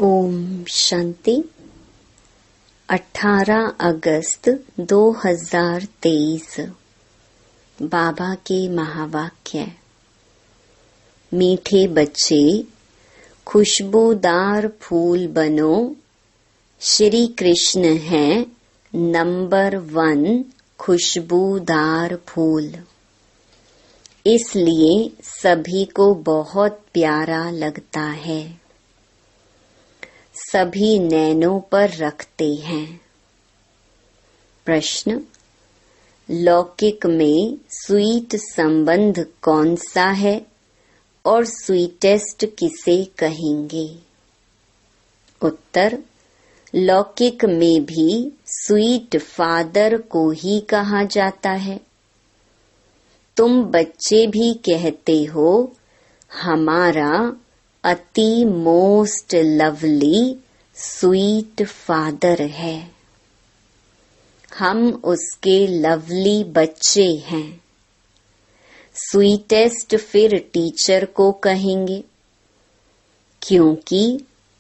ओम शांति। 18 अगस्त 2023 बाबा के महावाक्य। मीठे बच्चे, खुशबूदार फूल बनो। श्री कृष्ण हैं नंबर 1 खुशबूदार फूल, इसलिए सभी को बहुत प्यारा लगता है। सभी नैनों पर रखते हैं। प्रश्न, लौकिक में स्वीट संबंध कौन सा है और स्वीटेस्ट किसे कहेंगे? उत्तर, लौकिक में भी स्वीट फादर को ही कहा जाता है। तुम बच्चे भी कहते हो हमारा अति मोस्ट लवली स्वीट फादर है। हम उसके लवली बच्चे हैं। स्वीटेस्ट फिर टीचर को कहेंगे, क्योंकि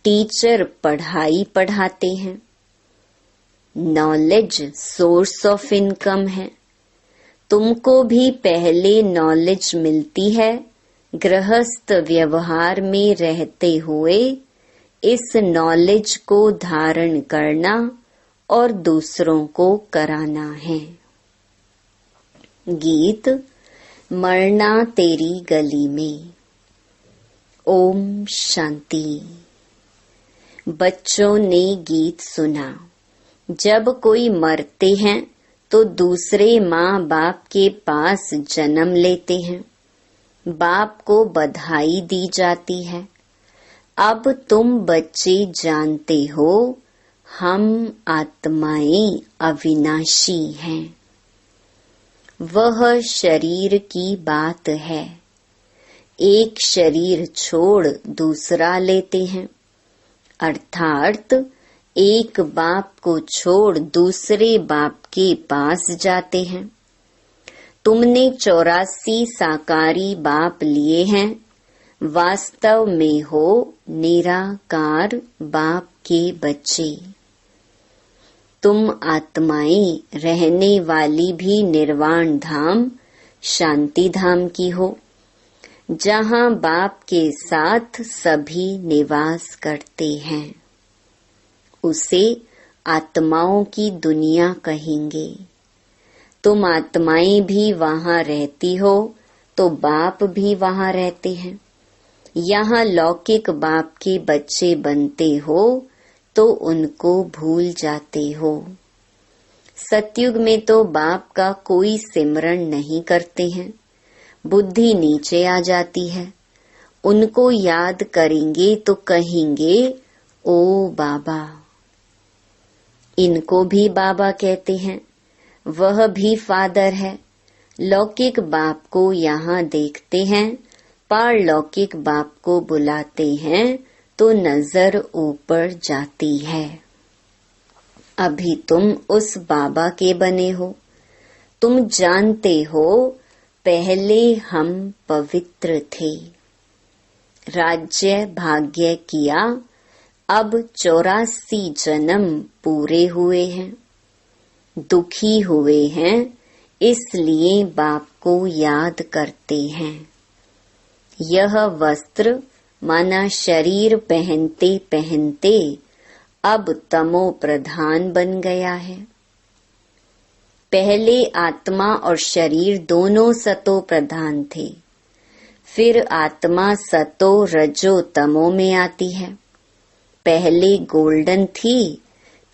टीचर पढ़ाई पढ़ाते हैं। नॉलेज सोर्स ऑफ इनकम है। तुमको भी पहले नॉलेज मिलती है गृहस्थ व्यवहार में रहते हुए। इस नॉलेज को धारण करना और दूसरों को कराना है। गीत मरना तेरी गली में। ओम शांति। बच्चों ने गीत सुना। जब कोई मरते हैं तो दूसरे माँ बाप के पास जन्म लेते हैं। बाप को बधाई दी जाती है। अब तुम बच्चे जानते हो हम आत्माएं अविनाशी हैं। वह शरीर की बात है। एक शरीर छोड़ दूसरा लेते हैं, अर्थात एक बाप को छोड़ दूसरे बाप के पास जाते हैं। तुमने 84 साकारी बाप लिए हैं। वास्तव में हो निराकार बाप के बच्चे। तुम आत्माएं रहने वाली भी निर्वाण धाम शांति धाम की हो, जहाँ बाप के साथ सभी निवास करते हैं। उसे आत्माओं की दुनिया कहेंगे। तुम आत्माएं भी वहाँ रहती हो तो बाप भी वहाँ रहते हैं। यहाँ लौकिक बाप के बच्चे बनते हो तो उनको भूल जाते हो। सतयुग में तो बाप का कोई सिमरण नहीं करते हैं। बुद्धि नीचे आ जाती है। उनको याद करेंगे तो कहेंगे ओ बाबा। इनको भी बाबा कहते हैं। वह भी फादर है। लौकिक बाप को यहाँ देखते हैं, पारलौकिक बाप को बुलाते हैं तो नजर ऊपर जाती है। अभी तुम उस बाबा के बने हो। तुम जानते हो पहले हम पवित्र थे। राज्य भाग्य किया। अब 84 जन्म पूरे हुए हैं। दुखी हुए हैं, इसलिए बाप को याद करते हैं। यह वस्त्र माना शरीर पहनते पहनते अब तमो प्रधान बन गया है। पहले आत्मा और शरीर दोनों सतो प्रधान थे। फिर आत्मा सतो रजो तमो में आती है। पहले गोल्डन थी,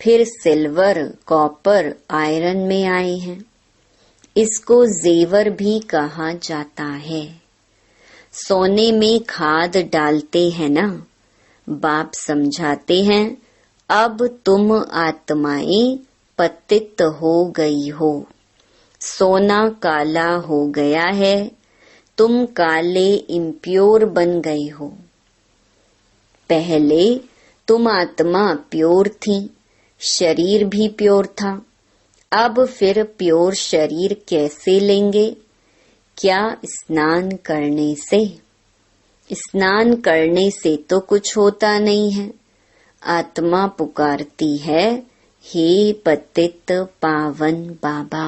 फिर सिल्वर, कॉपर, आयरन में आए हैं। इसको जेवर भी कहा जाता है। सोने में खाद डालते हैं ना। बाप समझाते हैं अब तुम आत्माएं पतित हो गई हो। सोना काला हो गया है। तुम काले इम्प्योर बन गई हो। पहले तुम आत्मा प्योर थी, शरीर भी प्योर था। अब फिर प्योर शरीर कैसे लेंगे? क्या स्नान करने से? स्नान करने से तो कुछ होता नहीं है। आत्मा पुकारती है, हे पतित पावन बाबा।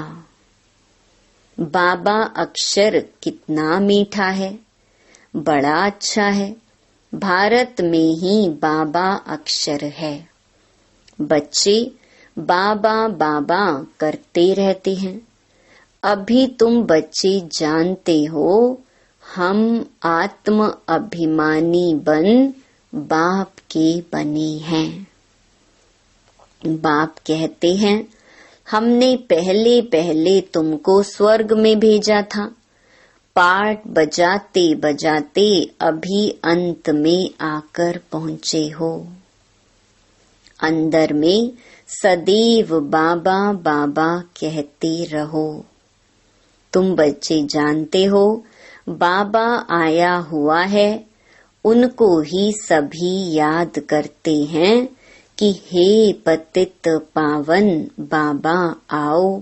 बाबा अक्षर कितना मीठा है, बड़ा अच्छा है। भारत में ही बाबा अक्षर है। बच्चे बाबा बाबा करते रहते हैं। अभी तुम बच्चे जानते हो, हम आत्म अभिमानी बन बाप के बने हैं। बाप कहते हैं, हमने पहले पहले तुमको स्वर्ग में भेजा था। पाठ बजाते बजाते अभी अंत में आकर पहुँचे हो। अंदर में सदैव बाबा बाबा कहते रहो। तुम बच्चे जानते हो, बाबा आया हुआ है, उनको ही सभी याद करते हैं कि हे पतित पावन बाबा आओ,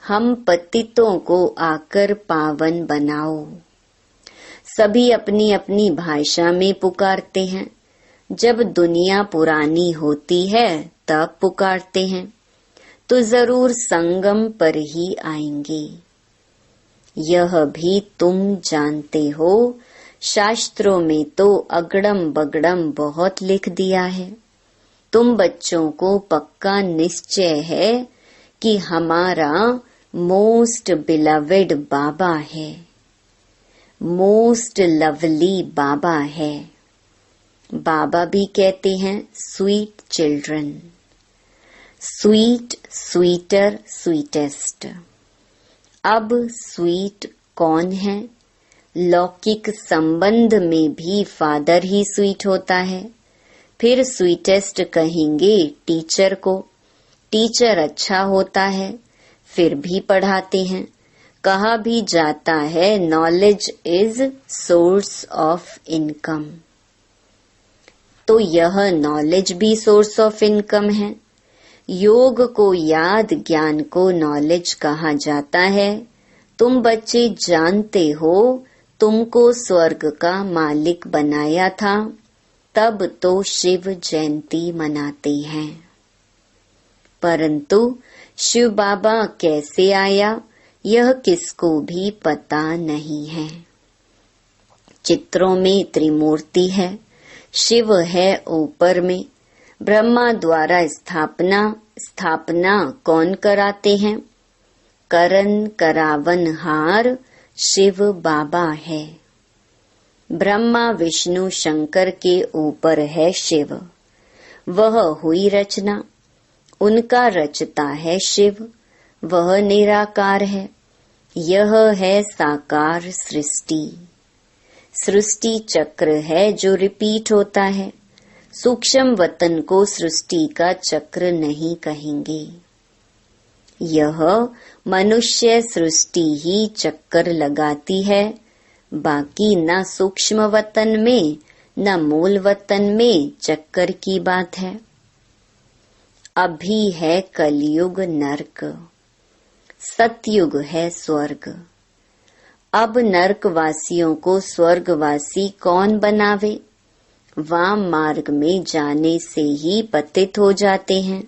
हम पतितों को आकर पावन बनाओ। सभी अपनी अपनी भाषा में पुकारते हैं। जब दुनिया पुरानी होती है तब पुकारते हैं, तो जरूर संगम पर ही आएंगे। यह भी तुम जानते हो, शास्त्रों में तो अगड़म बगड़म बहुत लिख दिया है। तुम बच्चों को पक्का निश्चय है कि हमारा मोस्ट बिलवेड बाबा है, मोस्ट लवली बाबा है। बाबा भी कहते हैं, sweet children, sweet, sweeter, sweetest. अब स्वीट कौन है? लौकिक संबंध में भी फादर ही स्वीट होता है। फिर स्वीटेस्ट कहेंगे टीचर को। टीचर अच्छा होता है, फिर भी पढ़ाते हैं। कहा भी जाता है, knowledge is source of income. तो यह नॉलेज भी सोर्स ऑफ इनकम है। योग को याद, ज्ञान को नॉलेज कहा जाता है। तुम बच्चे जानते हो, तुमको स्वर्ग का मालिक बनाया था, तब तो शिव जयंती मनाते हैं। परंतु शिव बाबा कैसे आया, यह किसको भी पता नहीं है। चित्रों में त्रिमूर्ति है, शिव है ऊपर में। ब्रह्मा द्वारा स्थापना कौन कराते हैं? करन करावन हार शिव बाबा है। ब्रह्मा विष्णु शंकर के ऊपर है शिव। वह हुई रचना, उनका रचता है शिव। वह निराकार है, यह है साकार सृष्टि। सृष्टि चक्र है जो रिपीट होता है। सूक्ष्म वतन को सृष्टि का चक्र नहीं कहेंगे। यह मनुष्य सृष्टि ही चक्कर लगाती है, बाकी न सूक्ष्म वतन में न मूल वतन में चक्कर की बात है। अभी है कलयुग नरक, सतयुग है स्वर्ग। अब नरकवासियों को स्वर्गवासी कौन बनावे? वाम मार्ग में जाने से ही पतित हो जाते हैं।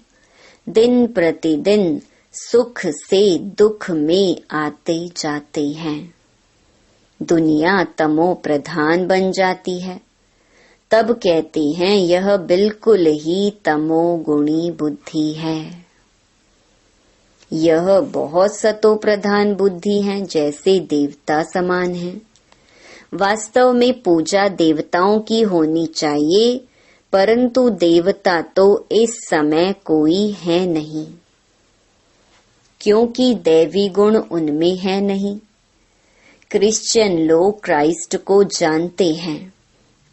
दिन प्रतिदिन सुख से दुख में आते जाते हैं। दुनिया तमो प्रधान बन जाती है। तब कहते हैं, यह बिल्कुल ही तमोगुणी बुद्धि है। यह बहुत सतो प्रधान बुद्धि है, जैसे देवता समान है। वास्तव में पूजा देवताओं की होनी चाहिए, परंतु देवता तो इस समय कोई है नहीं, क्योंकि दैवी गुण उनमें है नहीं। क्रिश्चियन लोग क्राइस्ट को जानते हैं,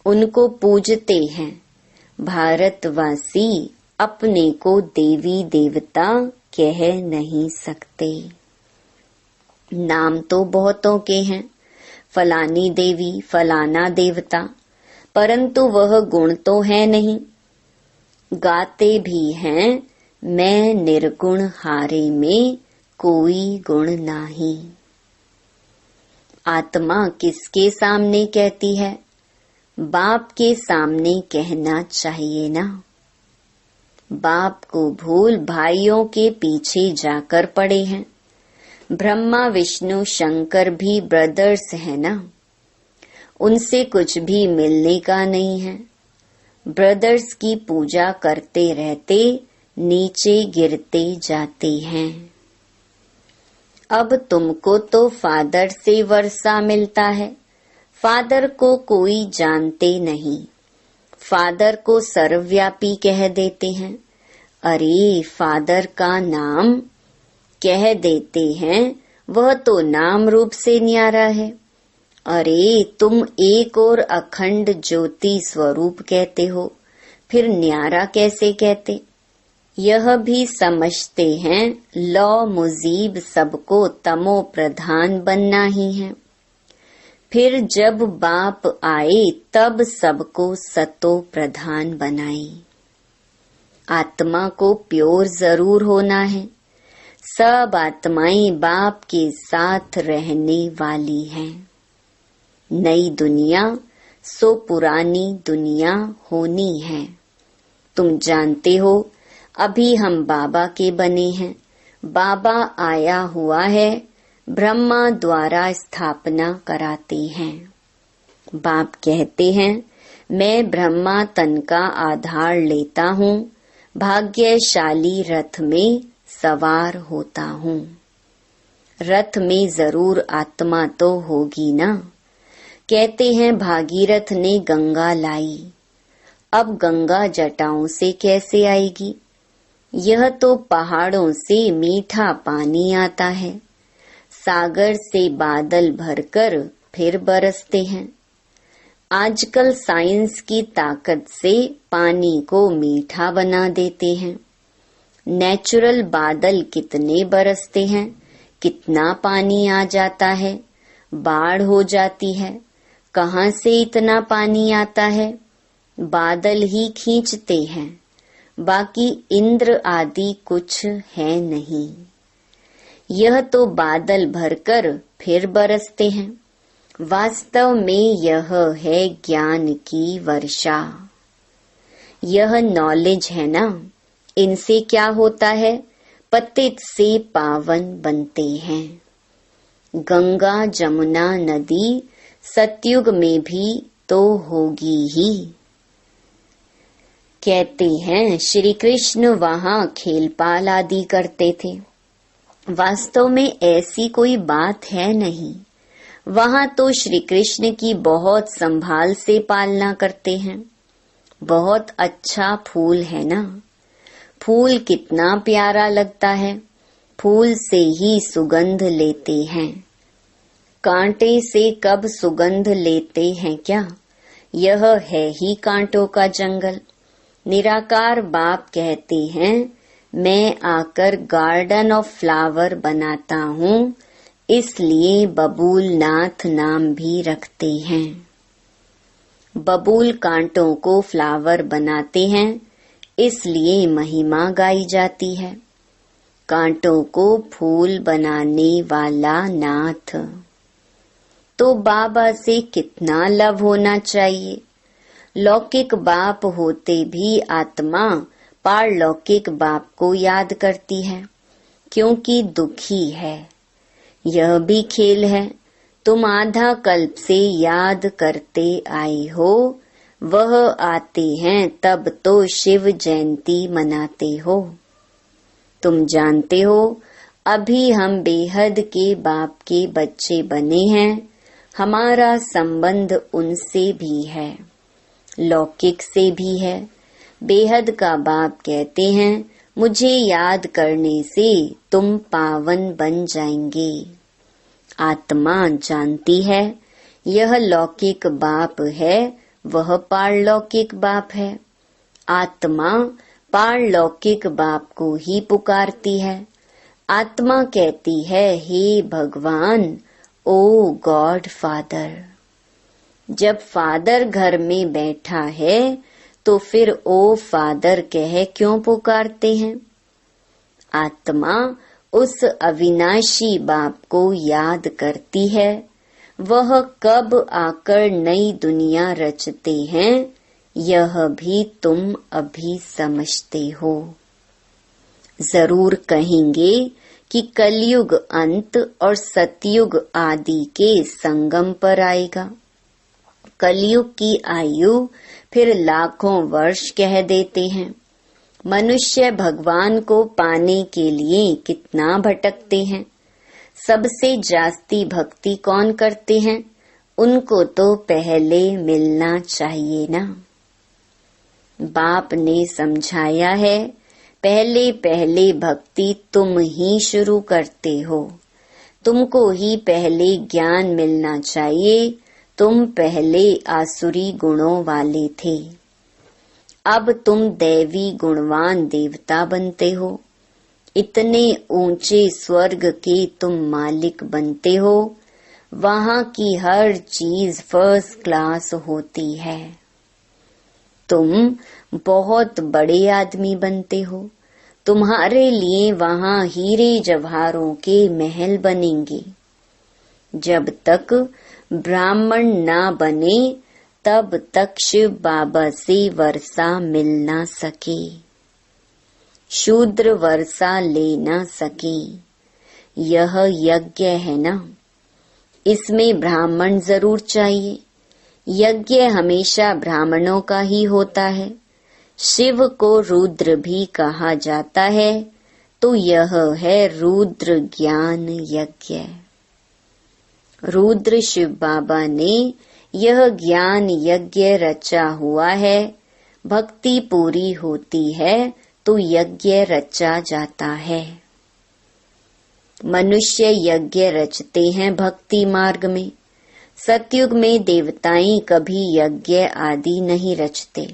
उनको पूजते हैं। भारतवासी अपने को देवी देवता कह नहीं सकते। नाम तो बहुतों के हैं, फलानी देवी, फलाना देवता, परंतु वह गुण तो है नहीं। गाते भी हैं, मैं निर्गुण हारे में कोई गुण नहीं। आत्मा किसके सामने कहती है? बाप के सामने कहना चाहिए ना। बाप को भूल भाइयों के पीछे जाकर पड़े हैं। ब्रह्मा विष्णु शंकर भी ब्रदर्स है ना, उनसे कुछ भी मिलने का नहीं है। ब्रदर्स की पूजा करते रहते नीचे गिरते जाते हैं। अब तुमको तो फादर से वर्षा मिलता है। फादर को कोई जानते नहीं, फादर को सर्वव्यापी कह देते हैं। अरे फादर का नाम कह देते हैं, वह तो नाम रूप से न्यारा है। अरे तुम एक और अखंड ज्योति स्वरूप कहते हो, फिर न्यारा कैसे कहते? यह भी समझते हैं लौ मुजीब सबको तमो प्रधान बनना ही है। फिर जब बाप आए तब सबको सतो प्रधान बनाए। आत्मा को प्योर जरूर होना है। सब आत्माएं बाप के साथ रहने वाली हैं। नई दुनिया सो पुरानी दुनिया होनी है। तुम जानते हो अभी हम बाबा के बने हैं। बाबा आया हुआ है, ब्रह्मा द्वारा स्थापना कराते हैं। बाप कहते हैं मैं ब्रह्मा तन का आधार लेता हूँ, भाग्यशाली रथ में सवार होता हूँ। रथ में जरूर आत्मा तो होगी ना। कहते हैं भागीरथ ने गंगा लाई, अब गंगा जटाओं से कैसे आएगी? यह तो पहाड़ों से मीठा पानी आता है, सागर से बादल भरकर फिर बरसते हैं। आजकल साइंस की ताकत से पानी को मीठा बना देते हैं। नेचुरल बादल कितने बरसते हैं, कितना पानी आ जाता है, बाढ़ हो जाती है। कहाँ से इतना पानी आता है? बादल ही खींचते हैं, बाकी इंद्र आदि कुछ है नहीं। यह तो बादल भरकर फिर बरसते हैं। वास्तव में यह है ज्ञान की वर्षा। यह नॉलेज है ना, इनसे क्या होता है? पतित से पावन बनते हैं। गंगा जमुना नदी सतयुग में भी तो होगी ही। कहते हैं श्री कृष्ण वहाँ खेलपाल आदि करते थे। वास्तव में ऐसी कोई बात है नहीं। वहाँ तो श्री कृष्ण की बहुत संभाल से पालना करते हैं। बहुत अच्छा फूल है ना। फूल कितना प्यारा लगता है। फूल से ही सुगंध लेते हैं। कांटे से कब सुगंध लेते हैं क्या? यह है ही कांटों का जंगल। निराकार बाप कहते हैं मैं आकर गार्डन ऑफ फ्लावर बनाता हूँ, इसलिए बबूल नाथ नाम भी रखते हैं। बबूल कांटों को फ्लावर बनाते हैं, इसलिए महिमा गाई जाती है। कांटों को फूल बनाने वाला नाथ। तो बाबा से कितना लव होना चाहिए। लौकिक बाप होते भी आत्मा पारलौकिक बाप को याद करती है, क्योंकि दुखी है। यह भी खेल है। तुम आधा कल्प से याद करते आए हो, वह आते हैं तब तो शिव जयंती मनाते हो। तुम जानते हो अभी हम बेहद के बाप के बच्चे बने हैं। हमारा संबंध उनसे भी है, लौकिक से भी है। बेहद का बाप कहते हैं मुझे याद करने से तुम पावन बन जाएंगे। आत्मा जानती है यह लौकिक बाप है, वह पारलौकिक बाप है। आत्मा पारलौकिक बाप को ही पुकारती है। आत्मा कहती है हे भगवान, ओ गॉड फादर। जब फादर घर में बैठा है तो फिर ओ फादर कह क्यों पुकारते हैं? आत्मा उस अविनाशी बाप को याद करती है। वह कब आकर नई दुनिया रचते हैं, यह भी तुम अभी समझते हो। जरूर कहेंगे कि कलयुग अंत और सतयुग आदि के संगम पर आएगा। कलयुग की आयु फिर लाखों वर्ष कह देते हैं। मनुष्य भगवान को पाने के लिए कितना भटकते हैं। सबसे जास्ती भक्ति कौन करते हैं, उनको तो पहले मिलना चाहिए ना। बाप ने समझाया है, पहले पहले भक्ति तुम ही शुरू करते हो। तुमको ही पहले ज्ञान मिलना चाहिए। तुम पहले आसुरी गुणों वाले थे, अब तुम दैवी गुणवान देवता बनते हो। इतने ऊंचे स्वर्ग के तुम मालिक बनते हो। वहाँ की हर चीज फर्स्ट क्लास होती है। तुम बहुत बड़े आदमी बनते हो। तुम्हारे लिए वहाँ हीरे जवाहरों के महल बनेंगे। जब तक ब्राह्मण ना बने तब तक शिव बाबा से वर्षा मिल ना सके, शूद्र वर्षा ले ना सके। यह यज्ञ है ना, इसमें ब्राह्मण जरूर चाहिए। यज्ञ हमेशा ब्राह्मणों का ही होता है। शिव को रुद्र भी कहा जाता है, तो यह है रुद्र ज्ञान यज्ञ। रुद्र शिव बाबा ने यह ज्ञान यज्ञ रचा हुआ है। भक्ति पूरी होती है तो यज्ञ रचा जाता है। मनुष्य यज्ञ रचते हैं भक्ति मार्ग में। सतयुग में देवताएं कभी यज्ञ आदि नहीं रचते,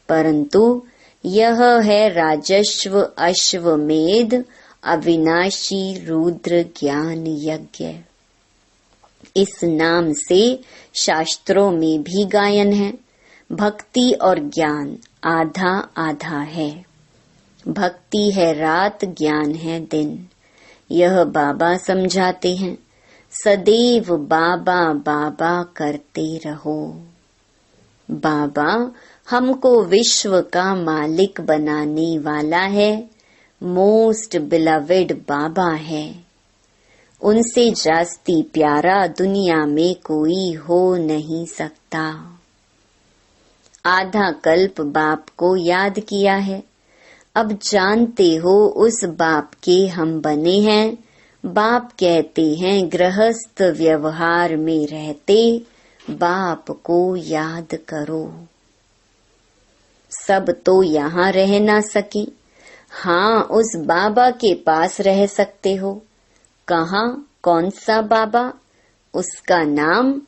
परंतु यह है राजस्व अश्वमेध अविनाशी रुद्र ज्ञान यज्ञ। इस नाम से शास्त्रों में भी गायन है। भक्ति और ज्ञान आधा आधा है। भक्ति है रात, ज्ञान है दिन। यह बाबा समझाते हैं। सदैव बाबा बाबा करते रहो। बाबा हमको विश्व का मालिक बनाने वाला है। मोस्ट बिलवेड बाबा है। उनसे जास्ती प्यारा दुनिया में कोई हो नहीं सकता। आधा कल्प बाप को याद किया है। अब जानते हो उस बाप के हम बने हैं। बाप कहते हैं गृहस्थ व्यवहार में रहते बाप को याद करो। सब तो यहाँ रह ना सके। हाँ, उस बाबा के पास रह सकते हो। कहाँ? कौन सा बाबा? उसका नाम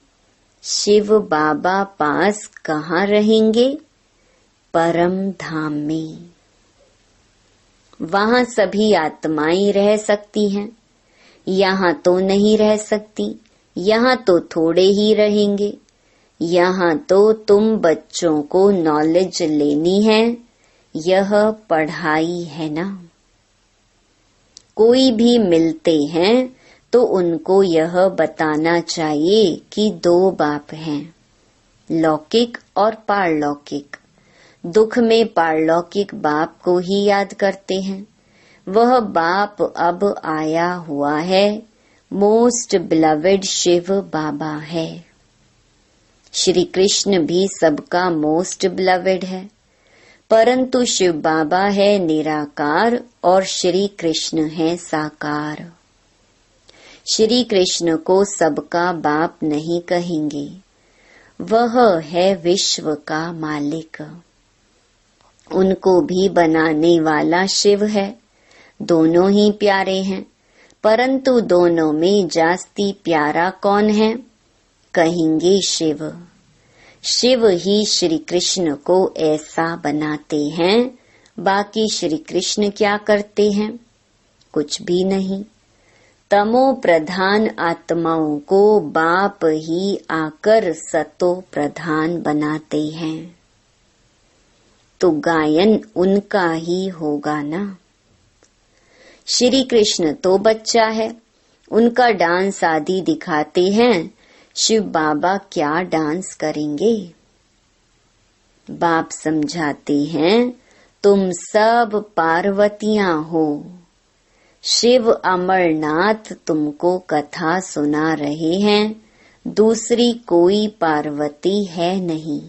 शिव बाबा पास कहाँ रहेंगे? परम धाम में। वहाँ सभी आत्माएं रह सकती हैं। यहाँ तो नहीं रह सकती। यहाँ तो थोड़े ही रहेंगे। यहाँ तो तुम बच्चों को नॉलेज लेनी है। यह पढ़ाई है ना। कोई भी मिलते हैं तो उनको यह बताना चाहिए कि दो बाप हैं, लौकिक और पारलौकिक। दुख में पारलौकिक बाप को ही याद करते हैं। वह बाप अब आया हुआ है। मोस्ट बिलवेड शिव बाबा है। श्री कृष्ण भी सबका मोस्ट बिलवेड है, परंतु शिव बाबा है निराकार और श्री कृष्ण है साकार। श्री कृष्ण को सबका बाप नहीं कहेंगे। वह है विश्व का मालिक। उनको भी बनाने वाला शिव है। दोनों ही प्यारे हैं, परंतु दोनों में जास्ती प्यारा कौन है? कहेंगे शिव। शिव ही श्री कृष्ण को ऐसा बनाते हैं। बाकी श्री कृष्ण क्या करते हैं? कुछ भी नहीं। तमो प्रधान आत्माओं को बाप ही आकर सतो प्रधान बनाते हैं। तो गायन उनका ही होगा ना। श्री कृष्ण तो बच्चा है, उनका डांस आदि दिखाते हैं, शिव बाबा क्या डांस करेंगे। बाप समझाते हैं, तुम सब पार्वतियां हो। शिव अमरनाथ तुमको कथा सुना रहे हैं, दूसरी कोई पार्वती है नहीं।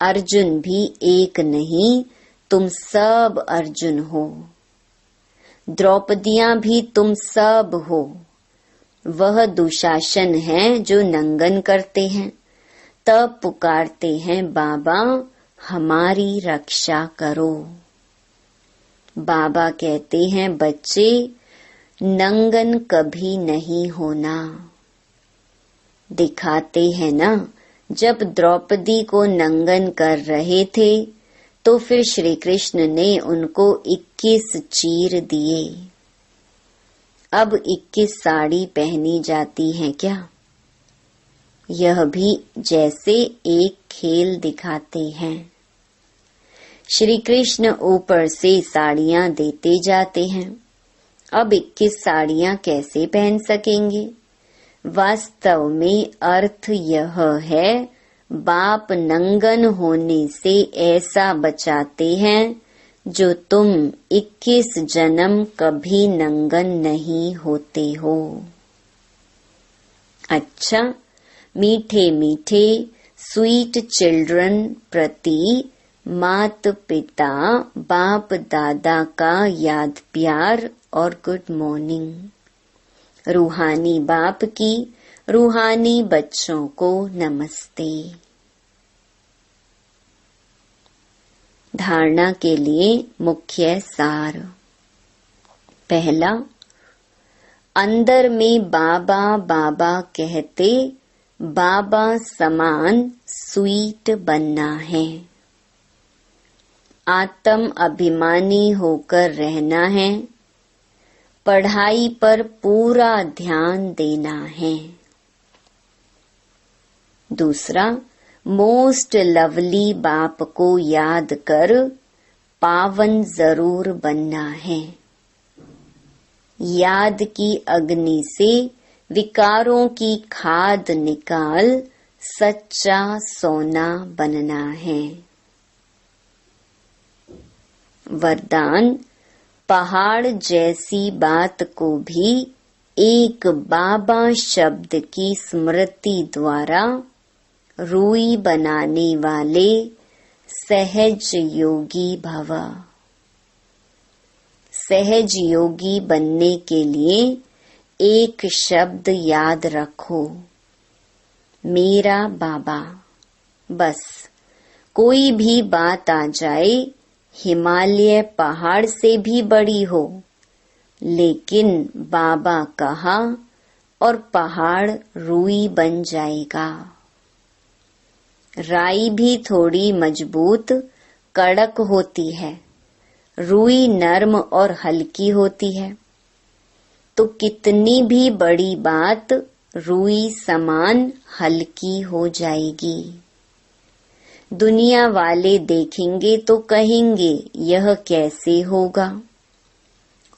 अर्जुन भी एक नहीं, तुम सब अर्जुन हो। द्रौपदियां भी तुम सब हो। वह दुशासन है जो नंगन करते हैं, तब पुकारते हैं बाबा हमारी रक्षा करो। बाबा कहते हैं बच्चे, नंगन कभी नहीं होना। दिखाते हैं ना, जब द्रौपदी को नंगन कर रहे थे तो फिर श्री कृष्ण ने उनको 21 चीर दिए। अब 21 साड़ी पहनी जाती हैं क्या? यह भी जैसे एक खेल दिखाते हैं। श्री कृष्ण ऊपर से साड़ियां देते जाते हैं। अब 21 साड़ियां कैसे पहन सकेंगे? वास्तव में अर्थ यह है, बाप नंगन होने से ऐसा बचाते हैं जो तुम 21 जन्म कभी नंगन नहीं होते हो। अच्छा, मीठे मीठे स्वीट चिल्ड्रन प्रति मात पिता बाप दादा का याद प्यार और गुड मॉर्निंग। रूहानी बाप की रूहानी बच्चों को नमस्ते। धारणा के लिए मुख्य सार। पहला, अंदर में बाबा बाबा कहते बाबा समान स्वीट बनना है। आत्म अभिमानी होकर रहना है। पढ़ाई पर पूरा ध्यान देना है। दूसरा, मोस्ट लवली बाप को याद कर पावन जरूर बनना है। याद की अग्नि से विकारों की खाद निकाल सच्चा सोना बनना है। वरदान, पहाड़ जैसी बात को भी एक बाबा शब्द की स्मृति द्वारा रूई बनाने वाले सहज योगी भव। सहज योगी बनने के लिए एक शब्द याद रखो, मेरा बाबा। बस कोई भी बात आ जाए, हिमालय पहाड़ से भी बड़ी हो, लेकिन बाबा कहा और पहाड़ रूई बन जाएगा। राई भी थोड़ी मजबूत कड़क होती है, रूई नर्म और हल्की होती है। तो कितनी भी बड़ी बात रूई समान हल्की हो जाएगी। दुनिया वाले देखेंगे तो कहेंगे यह कैसे होगा,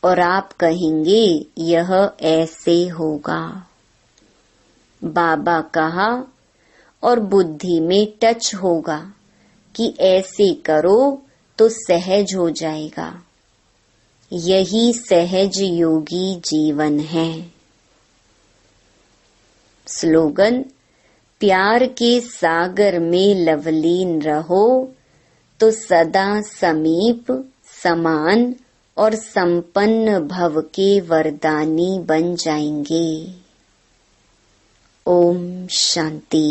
और आप कहेंगे यह ऐसे होगा। बाबा कहा और बुद्धि में टच होगा कि ऐसे करो तो सहज हो जाएगा। यही सहज योगी जीवन है। स्लोगन, प्यार के सागर में लवलीन रहो तो सदा समीप समान और संपन्न भव के वरदानी बन जाएंगे। ओम शांति।